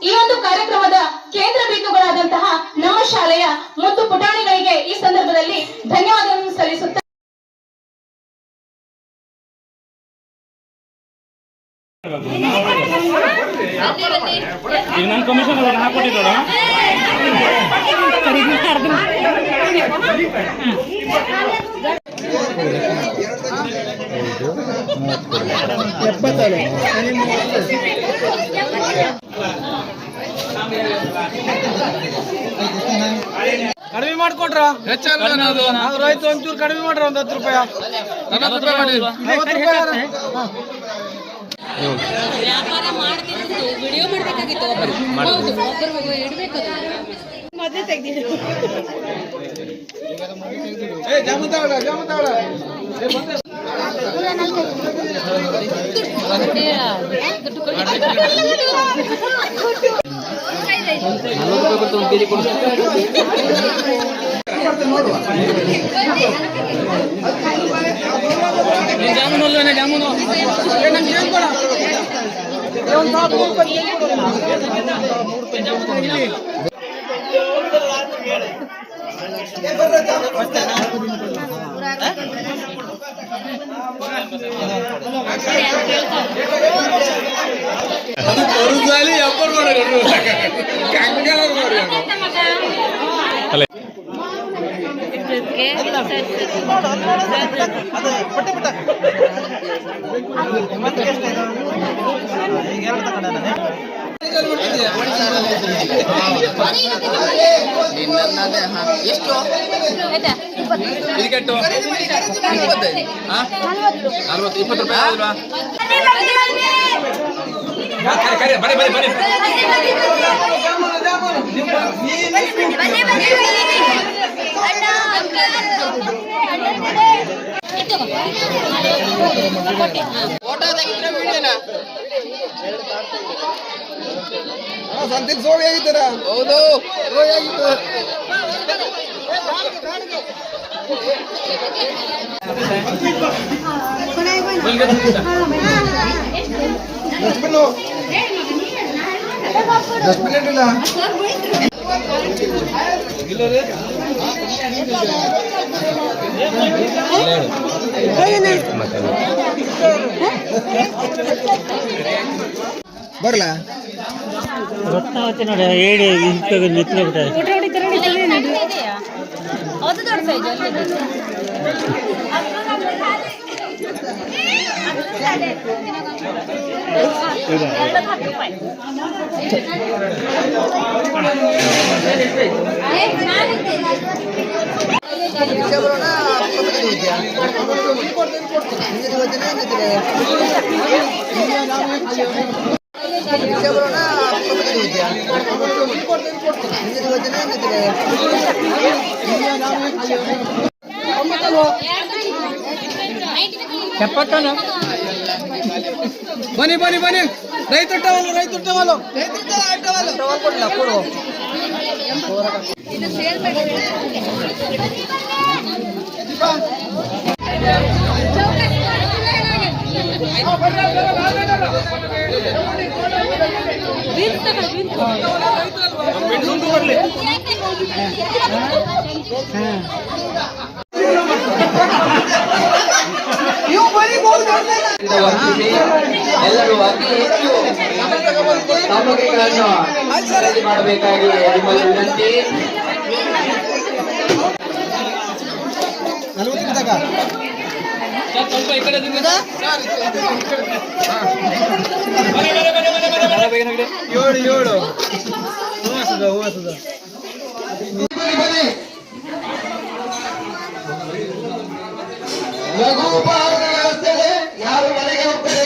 ಈ ಒಂದು ಕಾರ್ಯಕ್ರಮದ ಕೇಂದ್ರ ಬಿಂದುಗಳಾದಂತಹ ನಮ್ಮ ಶಾಲೆಯ ಮುದ್ದು ಪುಟಾಣಿಗಳಿಗೆ ಈ ಸಂದರ್ಭದಲ್ಲಿ ಧನ್ಯವಾದಗಳನ್ನು ಸಲ್ಲಿಸುತ್ತಾ ಈಗ ನನ್ನ ಕಮಿಷನ್ ಹಾಕೊಟ್ಟಿದ್ದೋಡ ಕಡಿಮೆ ಮಾಡ್ಕೊಟ್ರ ರೈತ ಒಂಚೂರು ಕಡಿಮೆ ಮಾಡ್ರ ಒಂದ್ 10 ರೂಪಾಯಿ ವ್ಯಾಪಾರ ಮಾಡ್ತಿದ್ದು ವಿಡಿಯೋ ಮಾಡ್ಬೇಕಾಗಿತ್ತು. ಒಬ್ಬರು ಇಡ್ಬೇಕು. ಮೊದಲೇ ತೆಗ್ದಿದ್ರು. ಜಾಮೂನು ಜಾಮೂನು ಎಷ್ಟು ಇದಕ್ಕೆಟ್ಟು 20 ರೂಪಾಯಿ ಅಲ್ವಾ? ಬರೀ ಬರೀ ಬರೀ ಸಂತಿಲ್ ಸೋಗಿ ಆಗಿದ್ದಾರ. ಹೌದು ಬರ್ಲಾ ರತ್ನಾವತಿ ನೋಡಿ ಏಡಿ ನಿಂತ್ಲೇ ಬಿಟ್ಟ ಅದು ದೊಡ್ಡ ಸೈಜ್ ಬನ್ನಿ ಬನ್ನಿ ಬನ್ನಿ ರೈತ ಟವಲು ಕೊಡು ಎಲ್ಲರೂ ಅತಿ ಹೆಚ್ಚು ಸಾಮಗ್ರಿಗಳನ್ನು ಖರೀದಿ ಮಾಡಬೇಕಾಗಿ ನಿಮ್ಮಲ್ಲಿ ವಿನಂತಿ. ಸ್ವಲ್ಪ ಈ ಕಡೆ ಏಳು ಹೂವಸದ ಲಘು ಉಪಹಾರದ ವ್ಯವಸ್ಥೆ ಇದೆ. ಯಾರು ಮನೆಗೆ ಹೋಗ್ತಾರೆ?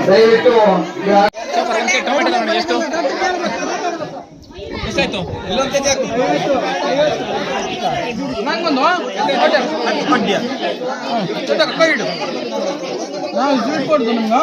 ದಯವಿಟ್ಟು ಎಷ್ಟು ಎಷ್ಟಾಯ್ತು ಇಲ್ಲೊಂದು ಕೆಜಿ ಹಾಕು ನಂಗೊಂದು ಪಡ್ಯ ಕೈ ಇಡು ನಾವು ಸ್ವೀಟ್ ಕೊಡ್ದು ನಿಮ್ಗೆ